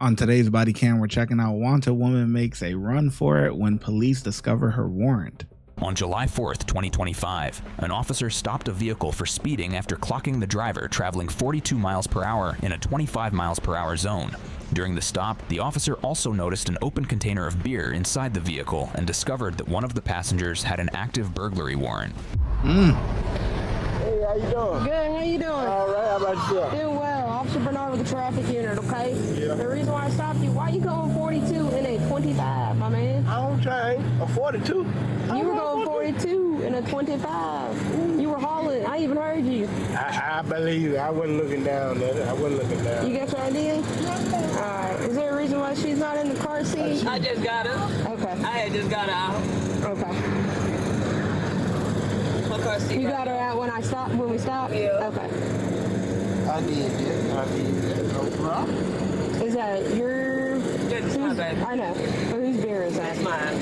On today's body cam, we're checking out wanted woman makes a run for it when police discover her warrant. On July 4th, 2025, an officer stopped a vehicle for speeding after clocking the driver traveling 42 miles per hour in a 25 miles per hour zone. During the stop, the officer also noticed an open container of beer inside the vehicle and discovered that one of the passengers had an active burglary warrant. Hey, how you doing? Good, how you doing? All right, how about yourself? Doing well. Officer Bernard with the traffic unit, okay? Yeah. The reason why I stopped you, why you going 42 in a 25, my man? I don't change. A 42. You were going 42 in a 25. You were hauling. I even heard you. I believe it. I wasn't looking down at it. I wasn't looking down. You got your ID? Alright. Is there a reason why she's not in the car seat? I just got her. Okay. I had just got her out. Okay. My car seat. You got her out when we stopped? Yeah. Okay. I did it. I did it. No problem. Is that your... That's my baby. I know. But whose beer is that? That's mine.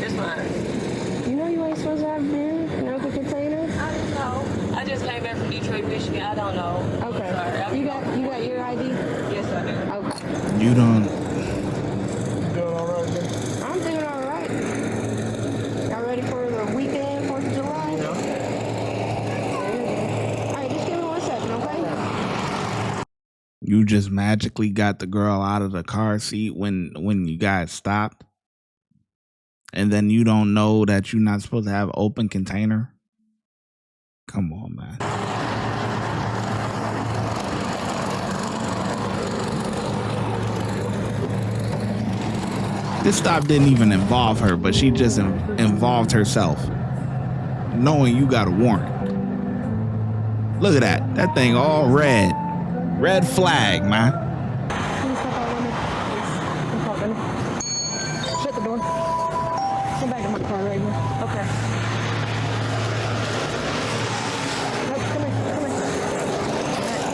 It's mine. You know you ain't supposed to have beer in open containers? I don't know. I just came back from Detroit, Michigan. I don't know. Okay. Sorry. You got your ID? Yes, I do. Okay. You don't. You doing all right there? I'm doing all right. Y'all ready for the weekend, 4th of July? Yeah. All right, just give me 1 second, okay? You just magically got the girl out of the car seat when you guys stopped, and then you don't know that you're not supposed to have open container. Come on, man. This stop didn't even involve her, but she just involved herself, knowing you got a warrant. Look at that. That thing all red. Red flag, man. Can you step out with me? I'm talking. Shut the door. Come back to my car right here. Okay. Nope, come here.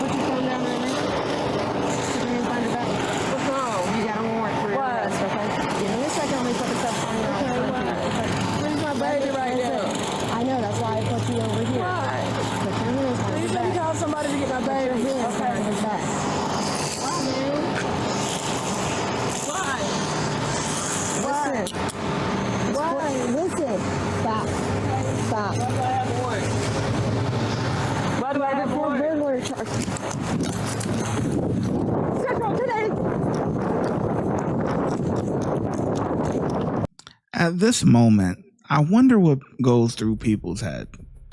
Put your phone down right now. Put your hands behind your back. What's wrong? You got a warrant for your What? arrest, okay? Give me a second. Let me put this up on your eyes. Where's my baby right now? I know, that's why I put you over here. Why? Put your hands behind Please your let me back. call somebody to get my Put your baby. hands behind his back. Why? Listen. Why? Listen. Stop. Why do I have a warrant? Why do I have a For warrant? burglary charge. Central today. At this moment, I wonder what goes through people's head.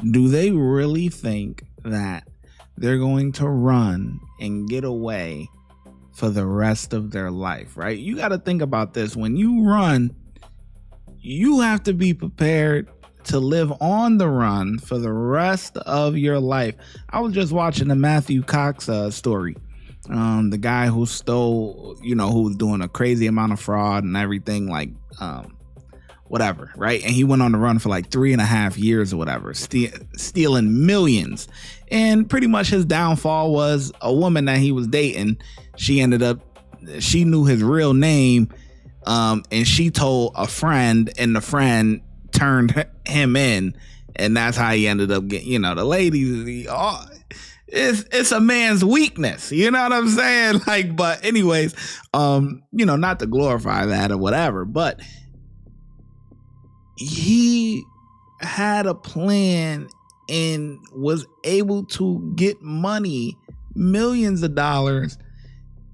Do they really think that they're going to run and get away for the rest of their life, right? You got to think about this. When you run, you have to be prepared to live on the run for the rest of your life. I was just watching the Matthew Cox story. The guy who stole, who was doing a crazy amount of fraud and everything, like, whatever, right? And he went on the run for like 3.5 years or whatever, stealing millions. And pretty much his downfall was a woman that he was dating. She knew his real name, and she told a friend, and the friend turned him in, and that's how he ended up getting, the ladies. It's a man's weakness, you know what I'm saying? Like, but anyways, not to glorify that or whatever, but he had a plan and was able to get money, millions of dollars,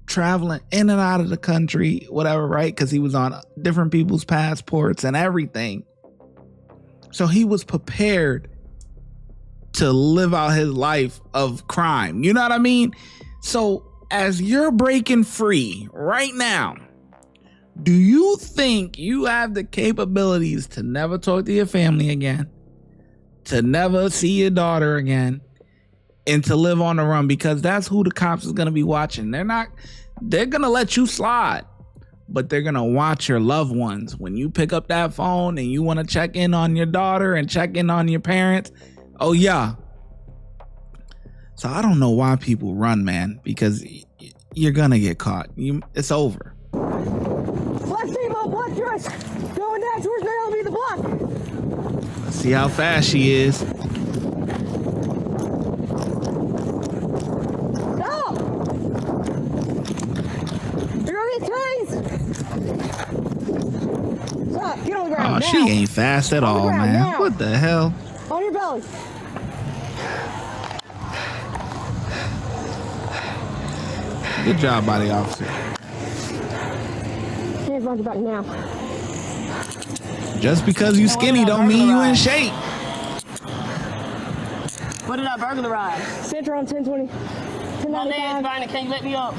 traveling in and out of the country, whatever, right? Because he was on different people's passports and everything. So he was prepared to live out his life of crime. You know what I mean? So as you're breaking free right now, do you think you have the capabilities to never talk to your family again, to never see your daughter again, and to live on the run? Because that's who the cops is going to be watching. They're going to let you slide, but they're going to watch your loved ones. When you pick up that phone and you want to check in on your daughter and check in on your parents, oh yeah. So I don't know why people run, man, because you're going to get caught. It's over. Black female, black dress. Going down towards Maryland, the block. Let's see how fast she is. Stop! You're Trace! Stop, get on the ground Oh, now. she ain't fast at all, ground man. now. What the hell? On your belly. Good job, body officer. Hands behind your back now. Just because you skinny don't mean you in shape. What did I burglarize? Center on 1020. My leg's 1095. burning. Can you let me up?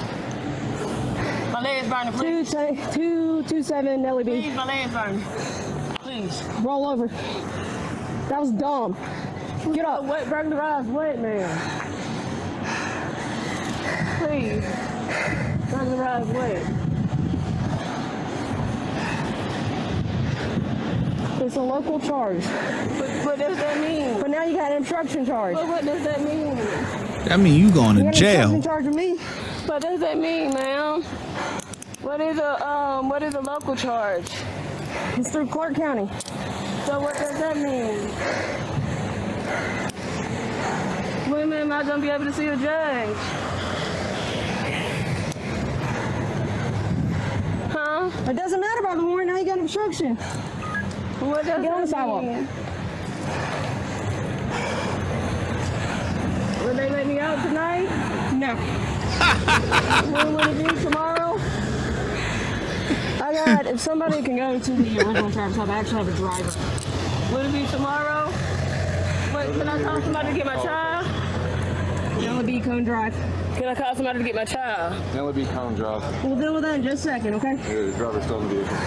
My leg's burning, please. 227 LEB. Please, my leg's burning. Please. Roll over. That was dumb. Get up. What burglarize? What, man? Please. Burglarize what? It's a local charge. What does that mean? But now you got an obstruction charge. But what does that mean? That mean you going You to got an obstruction jail. charge with me. What does that mean, ma'am? What is a local charge? It's through Clark County. So what does that mean? When am I gonna be able to see a judge? Huh? It doesn't matter about the warrant. Now you got an obstruction. What does Get on the that sidewalk. mean? Will they let me out tonight? No. When will it be tomorrow? I got, if somebody can go to the original Travis Hub, I actually have a driver. Will it be tomorrow? Wait, can I call somebody to get my child? LB Cone Drive. Can I call somebody to get my child? LB Cone Drive. We'll deal with that in just a second, okay? Yeah, the driver's still in the vehicle.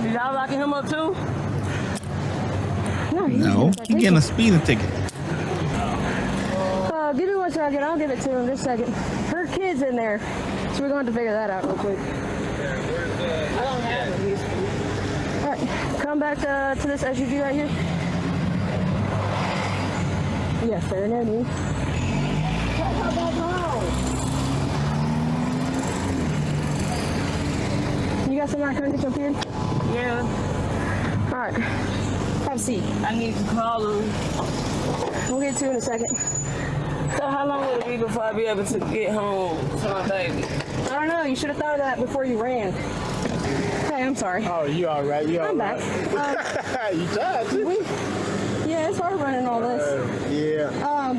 Is y'all locking him up too? No, No, you getting a speeding ticket. give me 1 second. I'll give it to him just a second. Her kid's in there, so we're going to figure that out real quick. I don't have it. All right, come back to this SUV right here. Yes, sir. No need. Come back home. You got somebody come get your kid? Yeah, All right. Have a seat. I need to call him. We'll get to you in a second. So how long will it be before I be able to get home to my baby? I don't know. You should have thought of that before you ran. Hey, I'm sorry. Oh, you all right? You all I'm right? back. You tired too? Yeah, it's hard running all this. Yeah.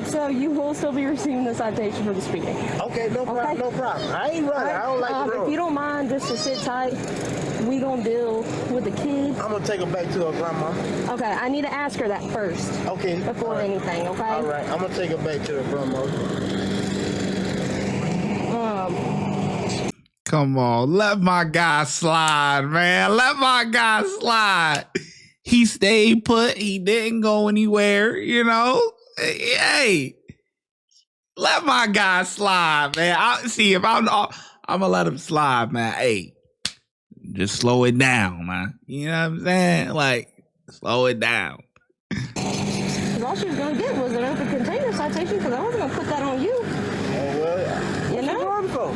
So you will still be receiving the citation for the speeding. Okay, no problem. Okay. No problem. I ain't running. I don't like the If road. you don't mind, just to sit tight, we gonna deal with the kid. I'm gonna take her back to her grandma. Okay, I need to ask her that first Okay. before all right. anything. Okay. All right. I'm gonna take her back to her grandma. Come on, let my guy slide, man. Let my guy slide. He stayed put. He didn't go anywhere, you know? Hey, let my guy slide, man. If I'm gonna let him slide, man. Hey, just slow it down, man. You know what I'm saying? Like, slow it down. 'Cause all she was gonna get was an open container citation, because I wasn't gonna put that on you. Oh well. You know? What you for?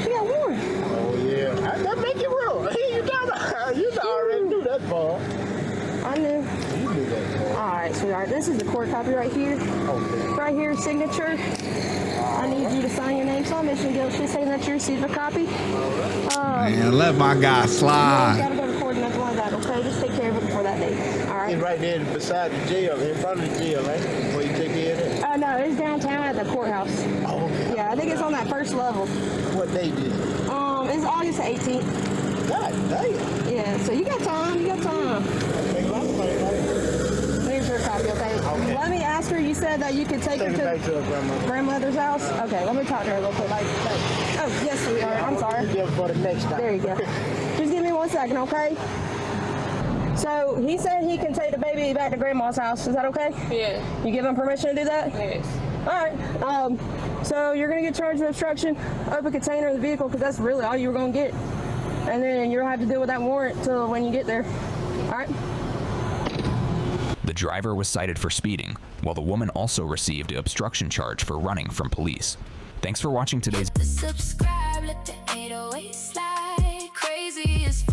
She got warned. Oh yeah. That make it real. You already knew that, ball. I knew. You knew that, ball. All right, sweetheart. This is the court copy right here. Okay. Right here, signature. I need you to sign your name, so I'm issuing guilt. She's saying that you received a copy. Man, let my guy You slide. gotta go to court and nothing like that, okay? Just take care of it before that date. All right? It's right there beside the jail, in front of the jail, right? Where you take care of that. No, it's downtown at the courthouse. Oh, okay. Yeah, I think it's on that first level. What they did? It's August 18th. God damn. Yeah, so you got time. You got time. Okay, well, I'm like, Here's your copy, okay? Okay. Let me ask her. You said that you could take take her it back to to her grandma. grandmother's house? Okay, let me talk to her real quick. Oh, yes, sweetheart. I'm sorry. Give for the next time. There you go. Just give me 1 second, okay? So he said he can take the baby back to grandma's house. Is that okay? Yeah. You give him permission to do that? Yes. All right. So you're gonna get charged with obstruction, open container of the vehicle, because that's really all you were gonna get. And then you'll have to deal with that warrant till when you get there. All right. The driver was cited for speeding, while the woman also received an obstruction charge for running from police. Thanks for watching today's Subscribe, let the 808 slide. Crazy as